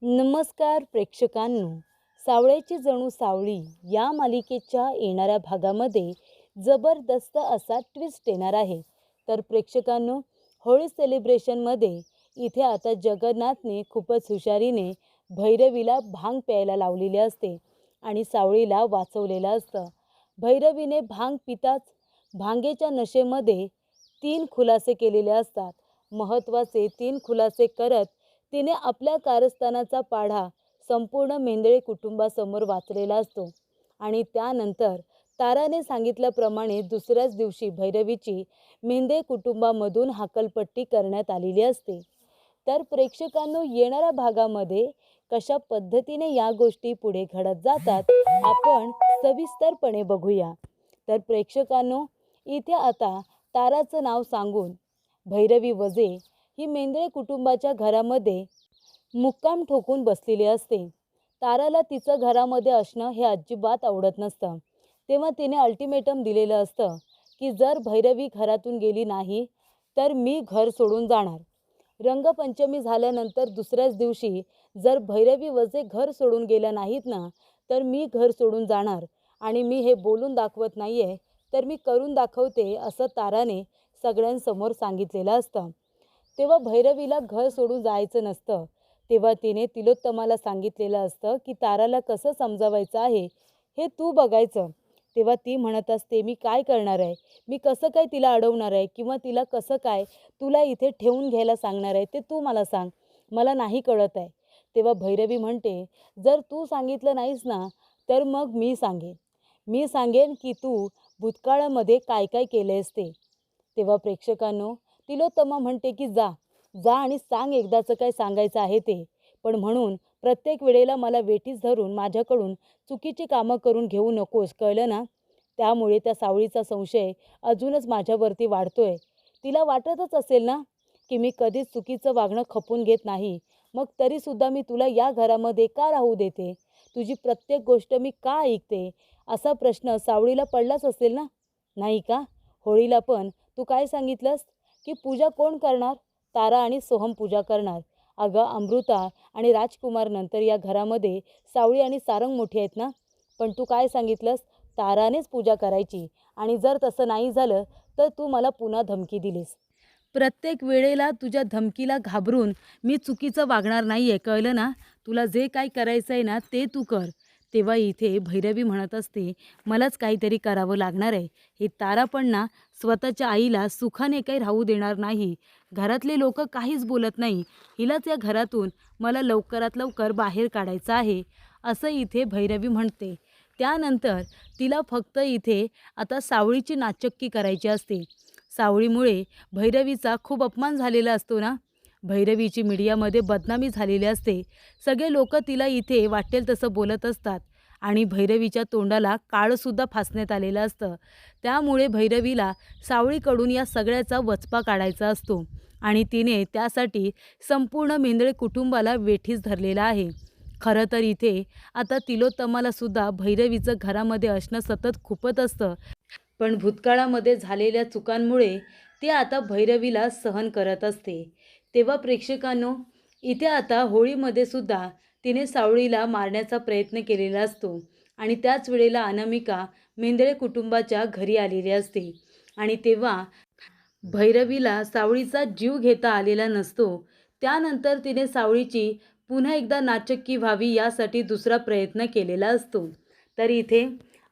नमस्कार प्रेक्षकांनो, सावळ्याची जणू सावळी या मालिकेच्या येणाऱ्या भागामध्ये जबरदस्त असा ट्विस्ट येणार आहे. तर प्रेक्षकांनो, होळी सेलिब्रेशनमध्ये इथे आता जगन्नाथने खूपच हुशारीने भैरवीला भांग प्यायला लावलेली असते आणि सावळीला वाचवलेलं असतं. भैरवीने भांग पिताच भांगेच्या नशेमध्ये 3 खुलासे केलेले असतात. महत्त्वाचे 3 खुलासे करत तिने आपल्या कारस्थानाचा पाढा संपूर्ण मेंदळे कुटुंबासमोर वाचलेला असतो आणि त्यानंतर ताराने सांगितल्याप्रमाणे दुसऱ्याच दिवशी भैरवीची मेंदळे कुटुंबामधून हाकलपट्टी करण्यात आलेली असते. तर प्रेक्षकांनो, येणाऱ्या भागामध्ये कशा पद्धतीने या गोष्टी पुढे घडत जातात आपण सविस्तरपणे बघूया. तर प्रेक्षकांनो, इथे आता ताराचं नाव सांगून भैरवी वजे ही मेंदळे कुटुंबाच्या घरामध्ये मुक्काम ठोकून बसलेली असते. ताराला तिचं घरामध्ये असणं हे अजिबात आवडत नसतं. तेव्हा तिने अल्टिमेटम दिलेलं असतं की जर भैरवी घरातून गेली नाही तर मी घर सोडून जाणार. रंगपंचमी झाल्यानंतर दुसऱ्याच दिवशी जर भैरवी वजे घर सोडून गेल्या नाहीत ना, तर मी घर सोडून जाणार आणि मी हे बोलून दाखवत नाहीये तर मी करून दाखवते, असं ताराने सगळ्यांसमोर सांगितलेलं असतं. तेव्हा भैरवीला घर सोडून जायचं नसतं. तेव्हा तिने तिलोत्तमाला सांगितलेलं असतं की ताराला कसं समजावायचं आहे हे तू बघायचं. तेव्हा ती म्हणत असते, मी काय करणार आहे, मी कसं काय तिला अडवणार आहे किंवा तिला कसं काय तुला इथे ठेवून घ्यायला सांगणार आहे ते तू मला सांग, मला नाही कळत आहे. तेव्हा भैरवी म्हणते, जर तू सांगितलं नाहीस ना तर मग मी सांगेन की तू भूतकाळामध्ये काय काय केलेस ते. तेव्हा प्रेक्षकांनो, तिलोत्तमा म्हणते की जा जा आणि सांग एकदाचं काय सांगायचं आहे ते. पण म्हणून प्रत्येक वेळेला मला वेठीस धरून माझ्याकडून चुकीची कामं करून घेऊ नकोस, कळलं ना. त्यामुळे त्या सावळीचा संशय अजूनच माझ्यावरती वाढतोय. तिला वाटतच असेल ना की मी कधीच चुकीचं वागणं खपून घेत नाही. मग तरीसुद्धा मी तुला या घरामध्ये का राहू देते, तुझी प्रत्येक गोष्ट मी का ऐकते, असा प्रश्न सावळीला पडलाच असेल ना, नाही का. होळीला पण तू काय सांगितलंस की पूजा कोण करणार, तारा आणि सोहम पूजा करणार. अगं अमृता आणि राजकुमार नंतर या घरामध्ये सावळी आणि सारंग मोठी आहेत ना. पण तू काय सांगितलंस, तारानेच पूजा करायची आणि जर तसं नाही झालं तर तू मला पुन्हा धमकी दिलीस. प्रत्येक वेळेला तुझ्या धमकीला घाबरून मी चुकीचं वागणार नाही आहे, कळलं ना. तुला जे काय करायचं आहे ना ते तू कर. तेव्हा इथे भैरवी म्हणत असते, मलाच काहीतरी करावं लागणार आहे. ही तारा पण ना स्वतःच्या आईला सुखाने काही राहू देणार नाही. घरातले लोक काहीच बोलत नाही. हिलाच या घरातून मला लवकरात लवकर बाहेर काढायचं आहे, असं इथे भैरवी म्हणते. त्यानंतर तिला फक्त इथे आता सावळीची नाचक्की करायची असते. सावळीमुळे भैरवीचा खूप अपमान झालेला असतो ना. भैरवीची मीडियामध्ये बदनामी झालेली असते. सगळे लोक तिला इथे वाटेल तसं बोलत असतात आणि भैरवीच्या तोंडाला काळंसुद्धा फासण्यात आलेलं असतं. त्यामुळे भैरवीला सावळीकडून या सगळ्याचा वचपा काढायचा असतो आणि तिने त्यासाठी संपूर्ण मेंदळे कुटुंबाला वेठीस धरलेला आहे. खरं तर इथे आता तिलोत्तमालासुद्धा भैरवीचं घरामध्ये असणं सतत खूपत असतं. पण भूतकाळामध्ये झालेल्या चुकांमुळे ती आता भैरवीला सहन करत असते. तेव्हा प्रेक्षकांनो, इथे आता होळीमध्ये सुद्धा तिने सावळीला मारण्याचा प्रयत्न केलेला असतो आणि त्याच वेळेला अनामिका मेंदळे कुटुंबाच्या घरी आलेली असते आणि तेव्हा भैरवीला सावळीचा जीव घेता आलेला नसतो. त्यानंतर तिने सावळीची पुन्हा एकदा नाचक्की व्हावी यासाठी दुसरा प्रयत्न केलेला असतो. तर इथे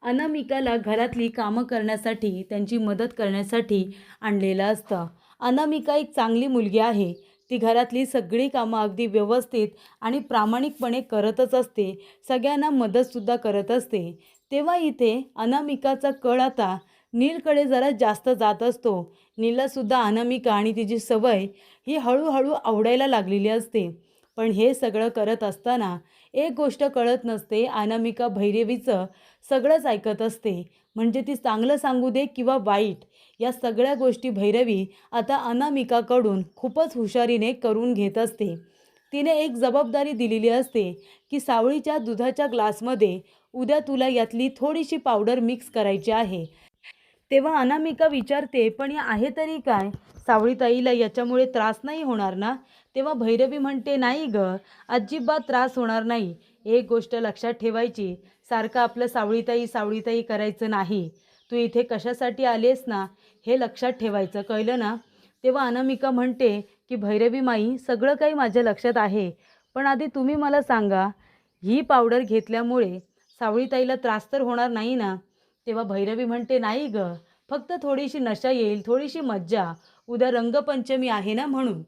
अनामिकाला घरातली कामं करण्यासाठी, त्यांची मदत करण्यासाठी आणलेलं असतं. अनामिका एक चांगली मुलगी आहे. ती घरातली सगळी कामं अगदी व्यवस्थित आणि प्रामाणिकपणे करतच असते. सगळ्यांना मदतसुद्धा करत असते. तेव्हा इथे अनामिकाचा कल आता नीलकडे जरा जास्त जात असतो. नीललासुद्धा अनामिका आणि तिची सवय ही हळूहळू आवडायला लागलेली असते. पण हे सगळं करत असताना एक गोष्ट कळत नसते, अनामिका भैरवीचं सगळंच ऐकत असते. म्हणजे ती चांगलं सांगू दे किंवा वाईट, या सगळ्या गोष्टी भैरवी आता अनामिकाकडून खूपच हुशारीने करून घेत असते. तिने एक जबाबदारी दिलेली असते की सावळीच्या दुधाच्या ग्लासमध्ये उद्या तुला यातली थोडीशी पावडर मिक्स करायची आहे. तेव्हा अनामिका विचारते, पण या आहे तरी काय, सावळीताईला याच्यामुळे त्रास नाही होणार ना. तेव्हा भैरवी म्हणते, नाही ग, अजिबात त्रास होणार नाही. एक गोष्ट लक्षात ठेवायची, सारखं आपलं सावळीताई सावळीताई करायचं नाही. तू इथे कशासाठी आलीस ना, हे लक्षात ठेवायचं, कळलं ना? तेव्हा अनामिका म्हणते की भैरवी माई, सगळं काही माझ्या लक्षात आहे, पण आधी तुम्ही मला सांगा, ही पावडर घेतल्यामुळे सावळीताईला त्रास तर होणार नाही ना? तेव्हा भैरवी म्हणते, नाही ग, फक्त थोडीशी नशा येईल, थोडीशी मज्जा, उद्या रंगपंचमी आहे ना म्हणून.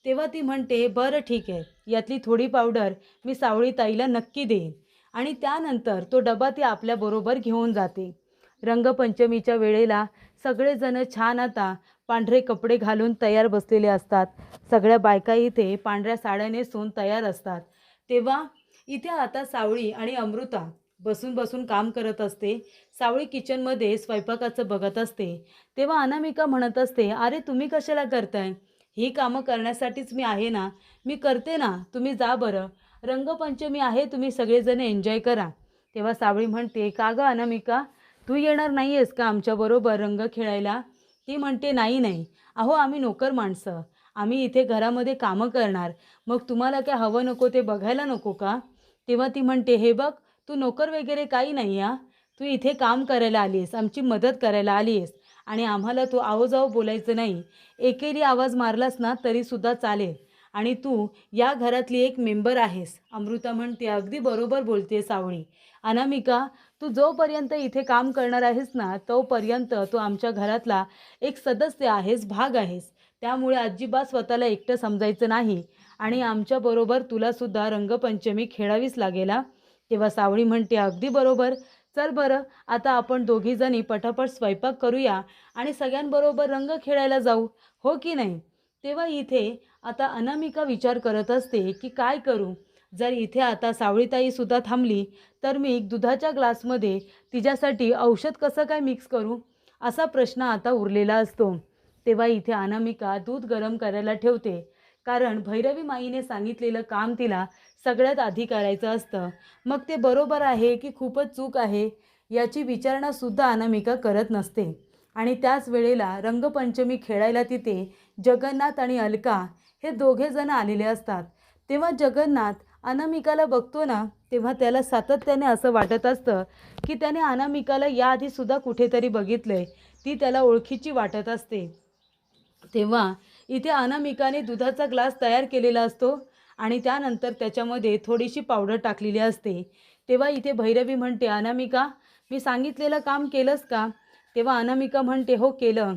तेव्हा ती म्हणते, बरं ठीक आहे, यातली थोडी पावडर मी सावळीताईला नक्की देईन. आणि त्यानंतर तो डबा ती आपल्याबरोबर घेऊन जाते. रंगपंचमीच्या वेळेला सगळेजण छान आता पांढरे कपडे घालून तयार बसलेले असतात. सगळ्या बायका इथे पांढऱ्या साड्या नेसून तयार असतात. तेव्हा इथे आता सावळी आणि अमृता बसून बसून काम करत असते. सावळी किचनमध्ये स्वयंपाकाचं बघत असते. तेव्हा अनामिका म्हणत असते, अरे तुम्ही कशाला करताय? ही कामं करण्यासाठीच मी आहे ना, मी करते ना, तुम्ही जा बरं. रंगपंचमी आहे, तुम्ही सगळेजण एन्जॉय करा. तेव्हा सावळी म्हणते, का गं अनामिका, तू येणार नाही आहेस का आमच्याबरोबर रंग खेळायला? ती म्हणते, नाही नाही, अहो आम्ही नोकर माणसं, आम्ही इथे घरामध्ये कामं करणार, मग तुम्हाला काय हवं नको ते बघायला नको का? तेव्हा ती म्हणते, हे बघ, तू नोकर वगैरे काही नाही हा, तू इथे काम करायला आली आहेस, आमची मदत करायला आली आहेस, आणि आम्हाला तू आव बोलायचं नाही. एकेरी आवाज मारलास ना तरीसुद्धा चालेल, आणि तू या घरातली एक मेंबर आहेस. अमृता म्हणते, अगदी बरोबर बोलते सावळी. अनामिका, तू जोपर्यंत इथे काम करणार आहेस ना, तोपर्यंत तू आमच्या घरातला एक सदस्य आहेस, भाग आहेस. त्यामुळे अजिबात स्वतःला एकटं समजायचं नाही, आणि आमच्याबरोबर तुलासुद्धा रंगपंचमी खेळावीच लागेल हा. तेव्हा सावळी म्हणते, अगदी बरोबर, चल बरं, आता आपण दोघीजणी पटापट स्वयंपाक करूया आणि सगळ्यांबरोबर रंग खेळायला जाऊ, हो की नाही? तेव्हा इथे आता अनामिका विचार करत असते की काय करू? जर इथे आता सावळीताईसुद्धा थांबली, तर मी दुधाच्या ग्लासमध्ये तिच्यासाठी औषध कसं काय मिक्स करू? असा प्रश्न आता उरलेला असतो. तेव्हा इथे अनामिका दूध गरम करायला ठेवते, कारण भैरवी माईने सांगितलेलं काम तिला सगळ्यात आधी करायचं असतं. मग ते बरोबर आहे की खूपच चूक आहे, याची विचारणासुद्धा अनामिका करत नसते. आणि त्याच वेळेला रंगपंचमी खेळायला तिथे जगन्नाथ आणि अलका हे दोघे जण आलेले असतात. तेव्हा जगन्नाथ अनामिकाला बघतो ना, तेव्हा त्याला सातत्याने असं वाटत असतं की त्याने अनामिकाला याआधीसुद्धा कुठेतरी बघितलंय, ती त्याला ओळखीची वाटत असते. तेव्हा इथे अनामिकाने दुधाचा ग्लास तयार केलेला असतो, आणि त्यानंतर त्याच्यामध्ये थोडीशी पावडर टाकलेली असते. तेव्हा इथे भैरवी म्हणते, अनामिका, मी सांगितलेलं काम केलंस का? तेव्हा अनामिका म्हणते, हो केलं.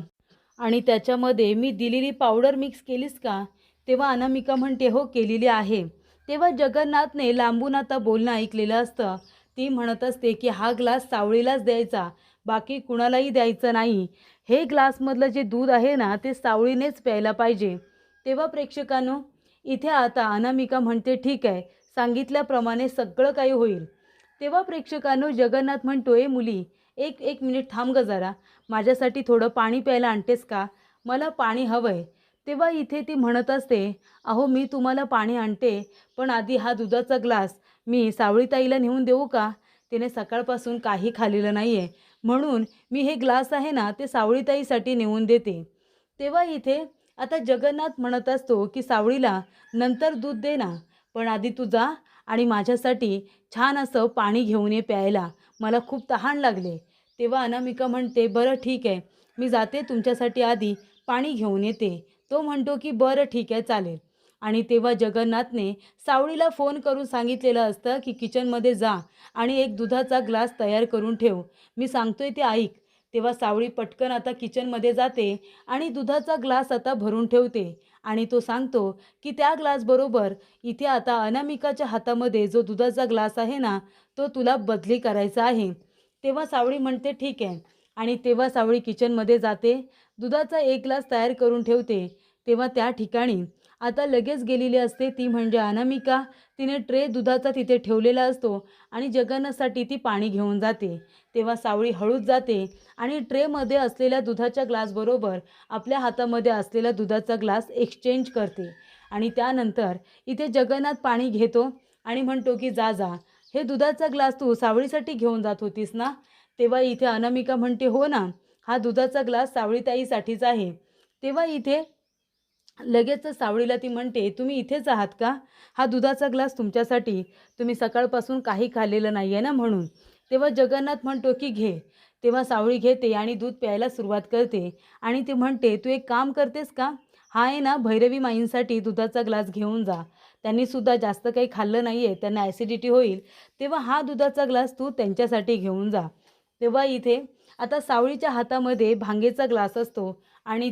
आणि त्याच्यामध्ये मी दिलेली पावडर मिक्स केलीस का? तेव्हा अनामिका म्हणते, हो केलेली आहे. तेव्हा जगन्नाथने लांबून आता बोलणं ऐकलेलं असतं. ती म्हणत असते की हा ग्लास सावळीलाच द्यायचा, बाकी कुणालाही द्यायचं नाही. हे ग्लासमधलं जे दूध आहे ना, ते सावळीनेच प्यायला पाहिजे. तेव्हा प्रेक्षकांनो, इथे आता अनामिका म्हणते, ठीक आहे, सांगितल्याप्रमाणे सगळं काही होईल. तेव्हा प्रेक्षकांनो, जगन्नाथ म्हणतो, ए मुली, एक एक मिनिट थांब ग जरा, माझ्यासाठी थोडं पाणी प्यायला आणतेस का? मला पाणी हवं आहे. तेव्हा इथे ती म्हणत असते, अहो मी तुम्हाला पाणी आणते, पण आधी हा दुधाचा ग्लास मी सावळीताईला नेऊन देऊ का? तिने सकाळपासून काही खाल्लेलं नाही आहे, म्हणून मी हे ग्लास आहे ना, ते सावळीताईसाठी नेऊन देते. तेव्हा इथे आता जगन्नाथ म्हणत असतो की सावळीला नंतर दूध दे ना, पण आधी तू जा आणि माझ्यासाठी छान असं पाणी घेऊन ये प्यायला, मला खूप तहान लागले. तेव्हा अनामिका म्हणते, बरं ठीक आहे, मी जाते, तुमच्यासाठी आधी पाणी घेऊन येते. तो म्हणतो की बरं ठीक आहे, चालेल. आणि तेव्हा जगन्नाथने सावळीला फोन करून सांगितलेलं असतं की किचनमध्ये जा आणि एक दुधाचा ग्लास तयार करून ठेव, मी सांगतोय ते ऐक. तेव्हा सावळी पटकन आता किचनमध्ये जाते आणि दुधाचा ग्लास आता भरून ठेवते, आणि तो सांगतो की त्या ग्लासबरोबर इथे आता अनामिकाच्या हातामध्ये जो दुधाचा ग्लास आहे ना, तो तुला बदली करायचा आहे. तेव्हा सावळी म्हणते, ठीक आहे. आणि तेव्हा सावळी किचनमध्ये जाते, दुधाचा एक ग्लास तयार करून ठेवते. तेव्हा त्या ठिकाणी आता लगेच गेलेली असते ती म्हणजे अनामिका. तिने ट्रे दुधाचा तिथे ठेवलेला असतो आणि जगन्नाथसाठी ती पाणी घेऊन जाते. तेव्हा सावळी हळूच जाते आणि ट्रेमध्ये असलेल्या दुधाच्या ग्लासबरोबर आपल्या हातामध्ये असलेला दुधाचा ग्लास एक्सचेंज करते. आणि त्यानंतर इथे जगन्नाथ पाणी घेतो आणि म्हणतो की जा जा, हे दुधाचा ग्लास तू सावळीसाठी घेऊन जात होतीस ना? तेव्हा इथे अनामिका म्हणते, हो ना, हा दुधाचा ग्लास सावळीताईसाठीच आहे. तेव्हा इथे लगेच सावळीला ती म्हणते, "तुम्ही इथेच आहात का? हा दुधाचा ग्लास तुमच्यासाठी. तुम्ही सकाळपासून काही खाल्लेलं नाही आहे ना म्हणून." तेव्हा जगन्नाथ म्हणतो, की "घे." तेव्हा सावळी घेते आणि दूध प्यायला सुरुवात करते आणि ती म्हणते, "तू एक काम करतेस का? हा आहे ना भैरवी माईंसाठी दुधाचा ग्लास घेऊन जा. त्यांनीसुद्धा जास्त काही खाल्लं नाही आहे, त्यांना ॲसिडिटी होईल. तेव्हा हा दुधाचा ग्लास तू त्यांच्यासाठी घेऊन जा." तेव्हा इथे आता सावळीच्या हातामध्ये भांगेचा ग्लास असतो आणि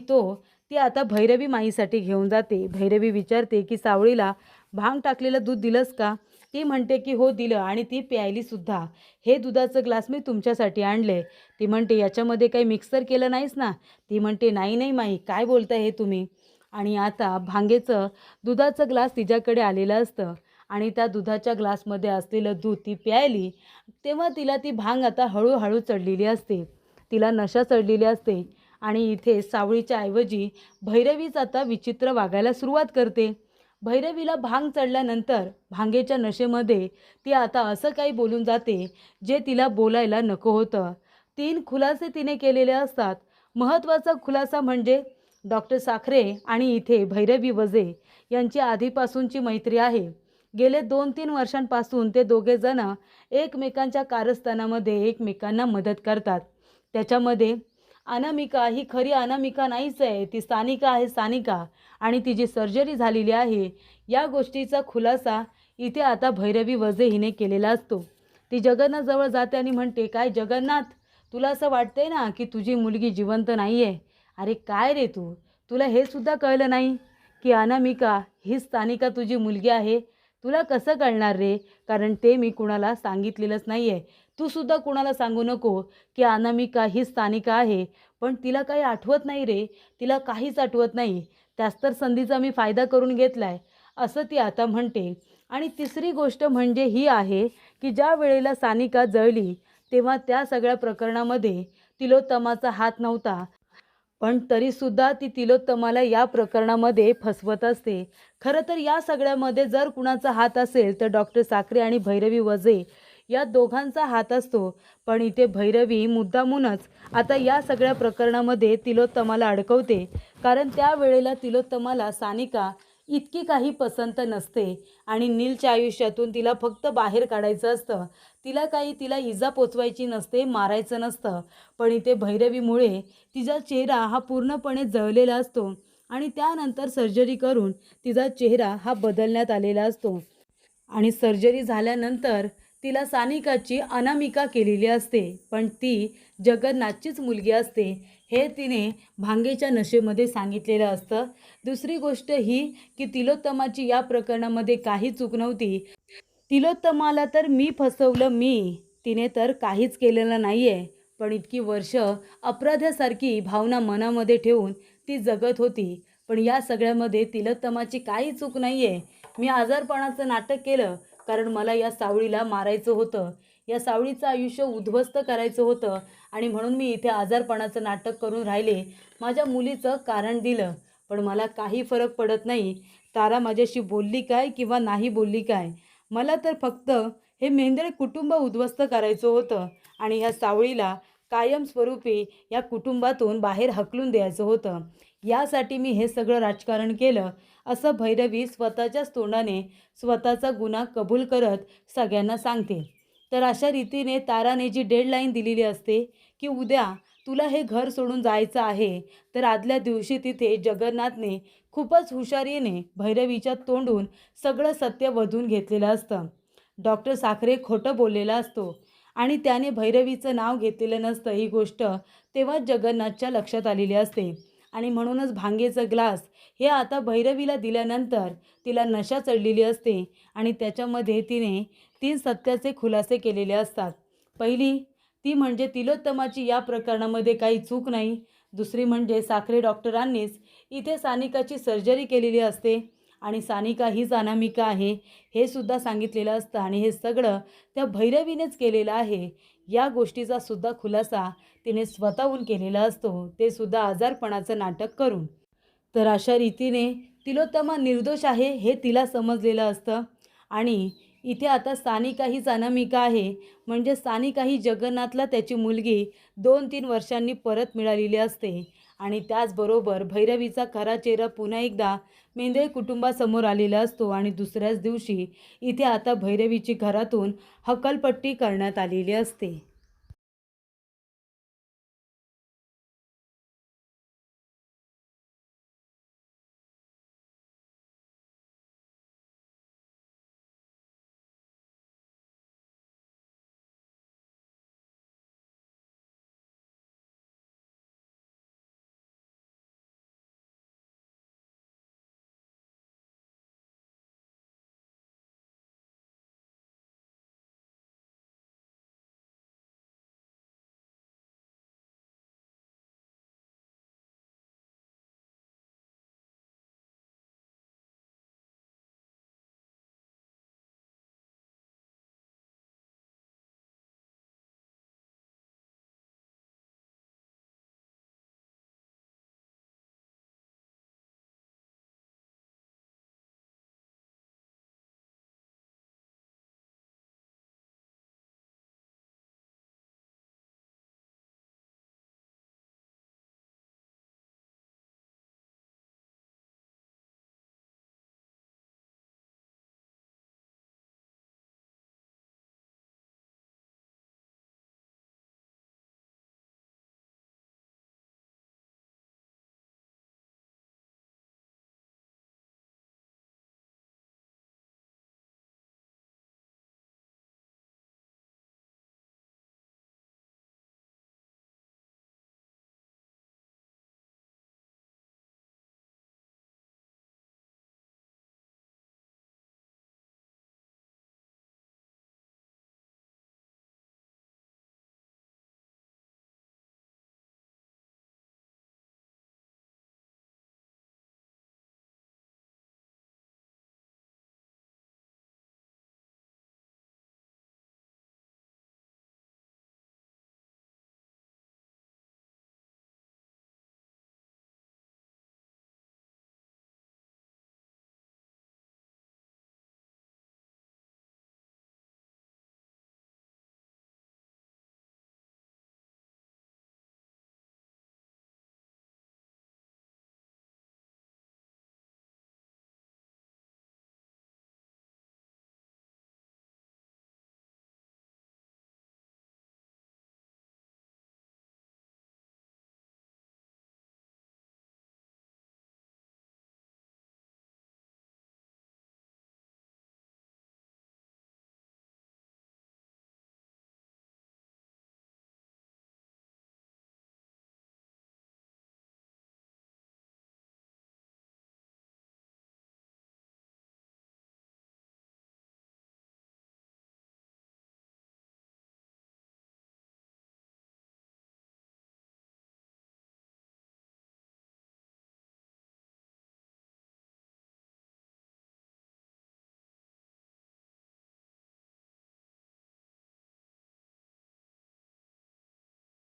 ती आता भैरवी माईसाठी घेऊन जाते. भैरवी विचारते, की "सावळीला भांग टाकलेलं दूध दिलंस का?" ती म्हणते, की "हो दिलं आणि ती प्यायलीसुद्धा. हे दुधाचं ग्लास मी तुमच्यासाठी आणले." ती म्हणते, "याच्यामध्ये काही मिक्सर केलं नाहीस ना?" ती म्हणते, "नाही, नाही माई, काय बोलताय हे तुम्ही?" आणि आता दुधाचं ग्लास तिच्याकडे आलेलं असतं आणि त्या दुधाच्या ग्लासमध्ये असलेलं दूध ती प्यायली. तेव्हा तिला ती भांग आता हळू चढलेली असते. तिला नशा चढलेली असते आणि इथे सावळीच्या ऐवजी भैरवीच आता विचित्र वागायला सुरुवात करते. भैरवीला भांग चढल्यानंतर भांगेच्या नशेमध्ये ती आता असं काही बोलून जाते, जे तिला बोलायला नको होतं. 3 खुलासे तिने केलेले असतात. महत्त्वाचा खुलासा म्हणजे डॉक्टर साखरे आणि इथे भैरवी वजे यांची आधीपासूनची मैत्री आहे. गेले 2-3 वर्षांपासून ते दोघेजण एकमेकांच्या कारस्थानामध्ये एकमेकांना मदत करतात. त्याच्यामध्ये अनामिका ही खरी अनामिका नाहीच आहे, ती सानिका आहे सानिका आणि तिची सर्जरी झालेली आहे. या गोष्टीचा खुलासा इथे आता भैरवी वजे हिने केलेला असतो. ती जगन्नाथजवळ जाते आणि म्हणते, "काय जगन्नाथ, तुला असं वाटतंय ना की तुझी मुलगी जिवंत नाही आहे? अरे काय रे तू? तुला हे सुद्धा कळलं नाही की अनामिका हीच सानिका तुझी मुलगी आहे? तुला कसं कळणार रे? कारण ते मी कुणाला सांगितलेलंच नाही आहे. तू सुद्धा कुणाला सांगू नको की अनामिका हीच सानिका आहे. पण तिला काही आठवत नाही रे, तिला काहीच आठवत नाही. त्याच तर संधीचा मी फायदा करून घेतलाय." असं ती आता म्हणते. आणि तिसरी गोष्ट म्हणजे ही आहे, की ज्या वेळेला सानिका जळली, तेव्हा त्या सगळ्या प्रकरणामध्ये तिलोत्तमाचा हात नव्हता. पण तरीसुद्धा ती तिलोत्तमाला या प्रकरणामध्ये फसवत असते. खरं तर या सगळ्यामध्ये जर कुणाचा हात असेल तर डॉक्टर साखरे आणि भैरवी वजे या दोघांचा हात असतो. पण इथे भैरवी मुद्दामूनच आता या सगळ्या प्रकरणामध्ये तिलोत्तमाला अडकवते. कारण त्यावेळेला तिलोत्तमाला सानिका इतकी काही पसंत नसते आणि नीलच्या आयुष्यातून तिला फक्त बाहेर काढायचं असतं. तिला इजा पोचवायची नसते, मारायचं नसतं. पण इथे भैरवीमुळे तिचा चेहरा हा पूर्णपणे जळलेला असतो आणि त्यानंतर सर्जरी करून तिचा चेहरा हा बदलण्यात आलेला असतो आणि सर्जरी झाल्यानंतर तिला सानिकाची अनामिका केलेली असते. पण ती जगन्नाथचीच मुलगी असते हे तिने भांगेच्या नशेमध्ये सांगितलेलं असतं. दुसरी गोष्ट ही की तिलोत्तमाची या प्रकरणामध्ये काही चूक नव्हती. तिलोत्तमाला तर मी फसवलं तिने तर काहीच केलेलं नाही आहे. पण इतकी वर्ष अपराध्यासारखी भावना मनामध्ये ठेवून ती जगत होती. पण या सगळ्यामध्ये तिलोत्तमाची काही चूक नाही आहे. मी आजारपणाचं नाटक केलं कारण मला या सावळीला मारायचं होतं. या सावळीचं आयुष्य उद्ध्वस्त करायचं होतं आणि म्हणून मी इथे आजारपणाचं नाटक करून राहिले. माझ्या मुलीचं कारण दिलं. पण मला काही फरक पडत नाही. तारा माझ्याशी बोलली काय किंवा नाही बोलली काय. मला तर फक्त हे मेंढरे कुटुंब उद्ध्वस्त करायचं होतं आणि ह्या सावळीला कायमस्वरूपी या कुटुंबातून बाहेर हकलून द्यायचं होतं. यासाठी मी हे सगळं राजकारण केलं, असं भैरवी स्वतःच्याच तोंडाने स्वतःचा गुन्हा कबूल करत सगळ्यांना सांगते. तर अशा रीतीने ताराने जी डेडलाईन दिलेली असते की उद्या तुला हे घर सोडून जायचं आहे, तर आदल्या दिवशी तिथे जगन्नाथने खूपच हुशारीने भैरवीच्या तोंडून सगळं सत्य वधून घेतलेलं असतं. डॉक्टर साखरे खोटं बोललेला असतो आणि त्याने भैरवीचं नाव घेतलेलं नसतं. ही गोष्ट तेव्हा जगन्नाथच्या लक्षात आलेली असते आणि म्हणूनच भांगेचं ग्लास हे आता भैरवीला दिल्यानंतर तिला नशा चढलेली असते आणि त्याच्यामध्ये तिने 3 सत्याचे खुलासे केलेले असतात. पहिली ती म्हणजे तिलोत्तमाची या प्रकरणामध्ये काही चूक नाही. दुसरी म्हणजे साखरे डॉक्टरांनीच इथे सानिकाची सर्जरी केलेली असते आणि सानिका हीच अनामिका आहे हे सुद्धा सांगितलेलं असतं आणि हे सगळं त्या भैरवीनेच केलेलं आहे. या गोष्टीचा सुद्धा खुलासा तिने स्वतःहून केलेला असतो, ते सुद्धा आजारपणाचं नाटक करून. तर अशा रीतीने तिलोत्तमा निर्दोष आहे हे तिला समजलेलं असतं आणि इथे आता सानिका हीच अनामिका आहे. म्हणजे सानिका ही जगन्नाथला त्याची मुलगी 2-3 वर्षांनी परत मिळालेली असते आणि त्याचबरोबर भैरवीचा खरा चेहरा पुन्हा एकदा मेंदळे कुटुंबासमोर आलेला असतो आणि दुसऱ्याच दिवशी इथे आता भैरवीची घरातून हकालपट्टी करण्यात आलेली असते.